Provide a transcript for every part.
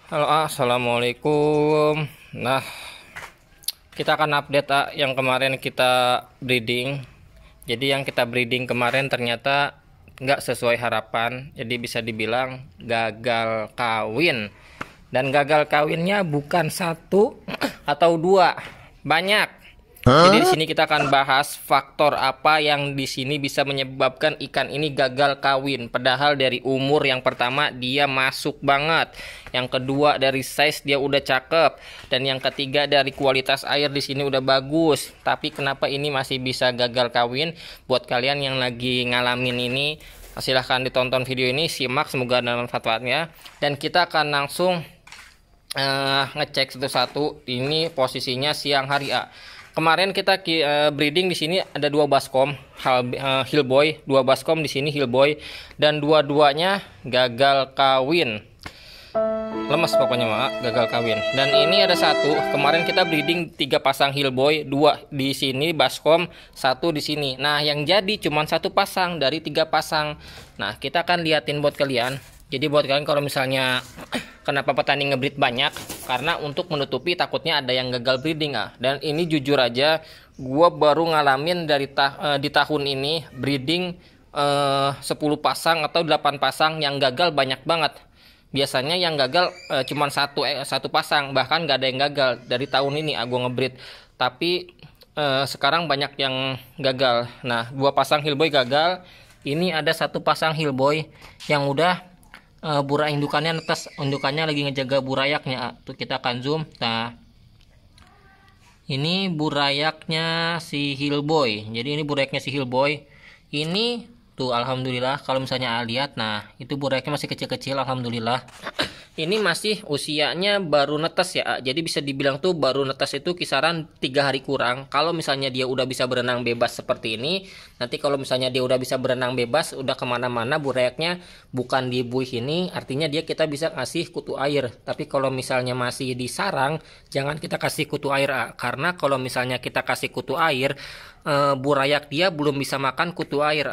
Halo, assalamualaikum. Nah, kita akan update yang kemarin kita breeding. Jadi yang kita breeding kemarin ternyata nggak sesuai harapan. Jadi bisa dibilang gagal kawin. Dan gagal kawinnya bukan satu atau dua, banyak. Jadi di sini kita akan bahas faktor apa yang di sini bisa menyebabkan ikan ini gagal kawin. Padahal dari umur yang pertama dia masuk banget, yang kedua dari size dia udah cakep, dan yang ketiga dari kualitas air di sini udah bagus. Tapi kenapa ini masih bisa gagal kawin? Buat kalian yang lagi ngalamin ini, silahkan ditonton video ini, simak, semoga ada manfaatnya. Dan kita akan langsung ngecek satu-satu. Ini posisinya siang hari Kemarin kita breeding di sini ada dua baskom, Hillboy, dua baskom di sini Hillboy, dan dua-duanya gagal kawin. Lemes pokoknya gagal kawin. Dan ini ada satu, kemarin kita breeding 3 pasang Hillboy, 2 di sini baskom, 1 di sini. Nah, yang jadi cuma 1 pasang dari 3 pasang. Nah, kita akan liatin buat kalian. Jadi buat kalian kalau misalnya kenapa petani ngebreed banyak, karena untuk menutupi takutnya ada yang gagal breeding Dan ini jujur aja, gua baru ngalamin dari di tahun ini breeding 10 pasang atau 8 pasang, yang gagal banyak banget. Biasanya yang gagal cuma satu pasang, bahkan nggak ada yang gagal dari tahun ini gua ngebreed. Tapi sekarang banyak yang gagal. Nah, 2 pasang Hillboy gagal. Ini ada 1 pasang Hillboy yang udah burak indukannya netes, indukannya lagi ngejaga burayaknya. Tuh kita akan zoom. Nah, ini burayaknya si Hillboy. Jadi ini burayaknya si Hillboy. Ini tuh alhamdulillah, kalau misalnya lihat, nah itu burayaknya masih kecil-kecil, alhamdulillah. Ini masih usianya baru netes Jadi bisa dibilang tuh baru netes itu kisaran 3 hari kurang. Kalau misalnya dia udah bisa berenang bebas seperti ini, nanti kalau misalnya dia udah bisa berenang bebas, udah kemana-mana burayaknya, bukan di buih ini, artinya kita bisa kasih kutu air. Tapi kalau misalnya masih di sarang, jangan kita kasih kutu air karena kalau misalnya kita kasih kutu air, burayak dia belum bisa makan kutu air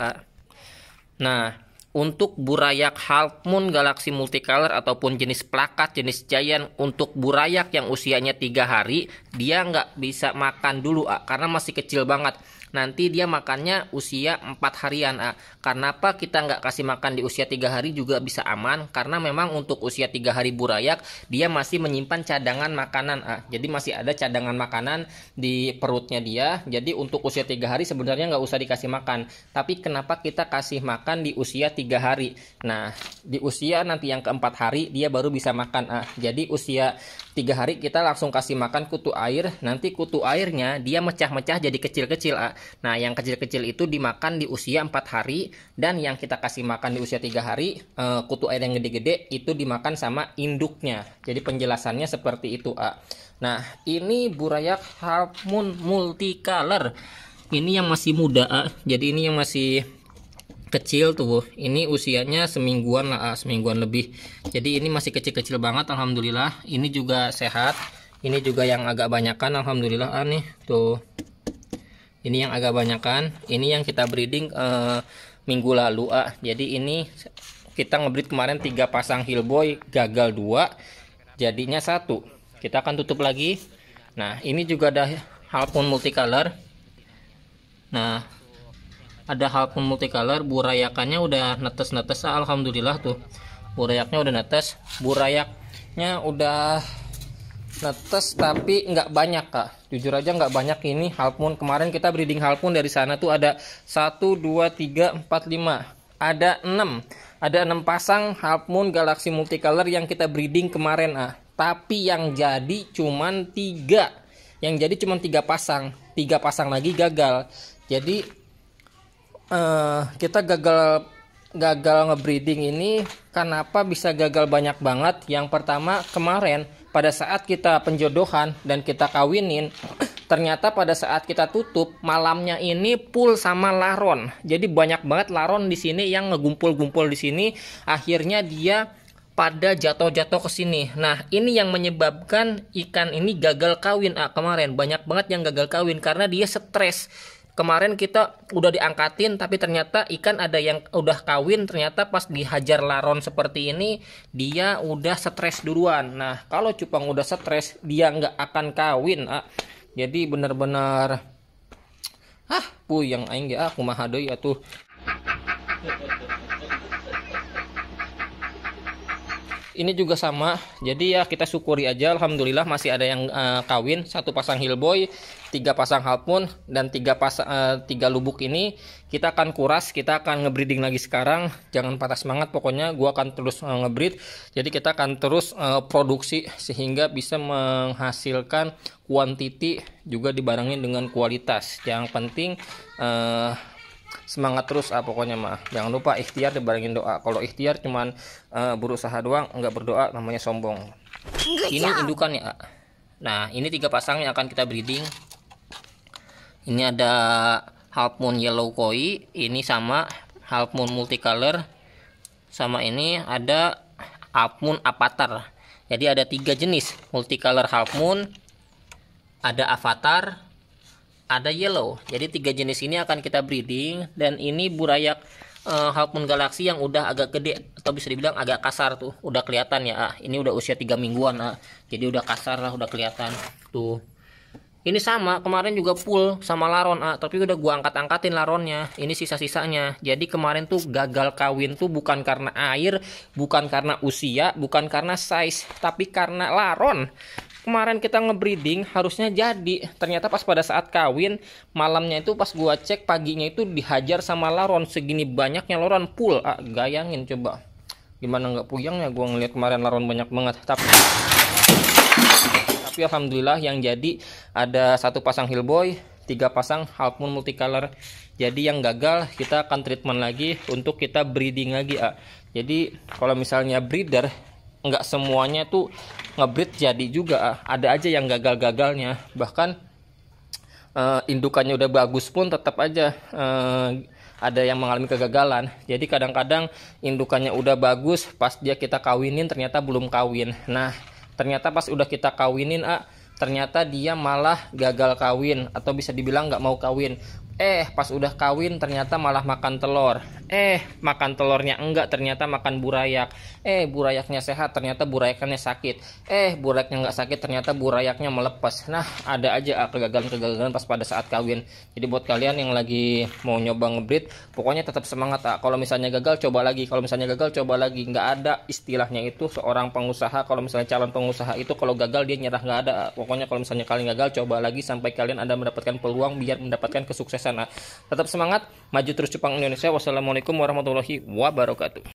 Nah, untuk burayak Half Moon Galaxy Multicolor ataupun jenis plakat, jenis giant, untuk burayak yang usianya 3 hari, dia nggak bisa makan dulu karena masih kecil banget. Nanti dia makannya usia 4 harian Kenapa kita nggak kasih makan di usia 3 hari juga bisa aman? Karena memang untuk usia 3 hari burayak, dia masih menyimpan cadangan makanan Jadi masih ada cadangan makanan di perutnya dia. Jadi untuk usia 3 hari sebenarnya nggak usah dikasih makan. Tapi kenapa kita kasih makan di usia 3 hari? Nah, di usia nanti yang keempat hari dia baru bisa makan Jadi usia 3 hari kita langsung kasih makan kutu air. Nanti kutu airnya dia mecah-mecah jadi kecil-kecil Nah, yang kecil-kecil itu dimakan di usia 4 hari. Dan yang kita kasih makan di usia 3 hari, kutu air yang gede-gede itu dimakan sama induknya. Jadi penjelasannya seperti itu Nah, ini burayak Half Moon Multicolor. Ini yang masih muda Jadi ini yang masih kecil tuh. Ini usianya semingguan semingguan lebih. Jadi ini masih kecil-kecil banget, alhamdulillah. Ini juga sehat. Ini juga yang agak banyakan, alhamdulillah nih tuh. Ini yang agak banyakan. Ini yang kita breeding minggu lalu Jadi ini kita ngebreed kemarin 3 pasang Hillboy, gagal 2, jadinya 1. Kita akan tutup lagi. Nah, ini juga ada Half Moon Multicolor. Nah, ada Half Moon Multicolor, burayakannya udah netes-netes alhamdulillah tuh. Burayaknya udah netes, burayaknya udah netes tapi nggak banyak jujur aja nggak banyak. Ini Half Moon, kemarin kita breeding Half Moon dari sana tuh ada 1, 2, 3, 4, 5, ada 6 pasang Half Moon Galaxy Multicolor yang kita breeding kemarin tapi yang jadi cuman 3, yang jadi cuman 3 pasang, 3 pasang lagi gagal. Jadi kita gagal ngebreeding ini. Kenapa bisa gagal banyak banget? Yang pertama, kemarin pada saat kita penjodohan dan kita kawinin, ternyata pada saat kita tutup malamnya ini full sama laron. Jadi banyak banget laron di sini yang ngegumpul-gumpul di sini. Akhirnya dia pada jatuh-jatuh ke sini. Nah, ini yang menyebabkan ikan ini gagal kawin kemarin. Banyak banget yang gagal kawin karena dia stres. kemarin kita udah diangkatin tapi ternyata ikan ada yang udah kawin, ternyata pas dihajar laron seperti ini dia udah stres duluan. Nah kalau cupang udah stres dia nggak akan kawin. Jadi bener-bener puyeng aing ge kumaha deui atuh. Ini juga sama, jadi ya kita syukuri aja, alhamdulillah masih ada yang kawin. 1 pasang hillboy, 3 pasang half moon, dan 3 lubuk ini kita akan kuras, kita akan ngebreeding lagi sekarang. Jangan patah semangat, pokoknya gua akan terus ngebreed. Jadi kita akan terus produksi sehingga bisa menghasilkan kuantiti juga dibarengin dengan kualitas. Yang penting semangat terus pokoknya mah. Jangan lupa ikhtiar dibarengin doa. Kalau ikhtiar cuman berusaha doang nggak berdoa namanya sombong. Ini indukannya. Nah ini 3 pasang yang akan kita breeding. Ini ada half moon yellow koi, ini sama half moon multicolor, sama ini ada half moon avatar. Jadi ada 3 jenis multicolor half moon, ada avatar, ada yellow. Jadi 3 jenis ini akan kita breeding. Dan ini burayak half moon galaxy yang udah agak gede atau bisa dibilang agak kasar tuh, udah kelihatan ya. Ini udah usia 3 mingguan jadi udah kasar lah, udah kelihatan tuh. Ini sama kemarin juga full sama laron tapi udah gua angkat-angkatin laronnya. Ini sisa-sisanya. Jadi kemarin tuh gagal kawin tuh bukan karena air, bukan karena usia, bukan karena size, tapi karena laron. Kemarin kita ngebreeding harusnya jadi, ternyata pas pada saat kawin malamnya itu pas gua cek paginya itu dihajar sama laron. Segini banyaknya laron full. Gayangin coba, gimana nggak puyengnya gua ngeliat kemarin laron banyak banget. Tapi alhamdulillah yang jadi ada 1 pasang hillboy, 3 pasang half moon multicolor. Jadi yang gagal kita akan treatment lagi untuk kita breeding lagi. Jadi kalau misalnya breeder nggak semuanya tuh ngebreed jadi juga. Ada aja yang gagal-gagalnya. Bahkan indukannya udah bagus pun tetap aja ada yang mengalami kegagalan. Jadi kadang-kadang indukannya udah bagus, pas kita kawinin ternyata belum kawin. Nah ternyata pas udah kita kawinin ternyata dia malah gagal kawin atau bisa dibilang nggak mau kawin. Pas udah kawin ternyata malah makan telur. Makan telurnya enggak, ternyata makan burayak. Burayaknya sehat, ternyata burayaknya sakit. Burayaknya enggak sakit, ternyata burayaknya melepas. Nah ada aja kegagalan-kegagalan pas pada saat kawin. Jadi buat kalian yang lagi mau nyoba ngebreed, pokoknya tetap semangat. Kalau misalnya gagal coba lagi, kalau misalnya gagal coba lagi. Nggak ada istilahnya itu seorang pengusaha, kalau misalnya calon pengusaha itu kalau gagal dia nyerah, nggak ada. Pokoknya kalau misalnya kalian gagal coba lagi sampai kalian ada mendapatkan peluang biar mendapatkan kesuksesan. Tetap semangat, maju terus cupang Indonesia. Wassalamualaikum warahmatullahi wabarakatuh.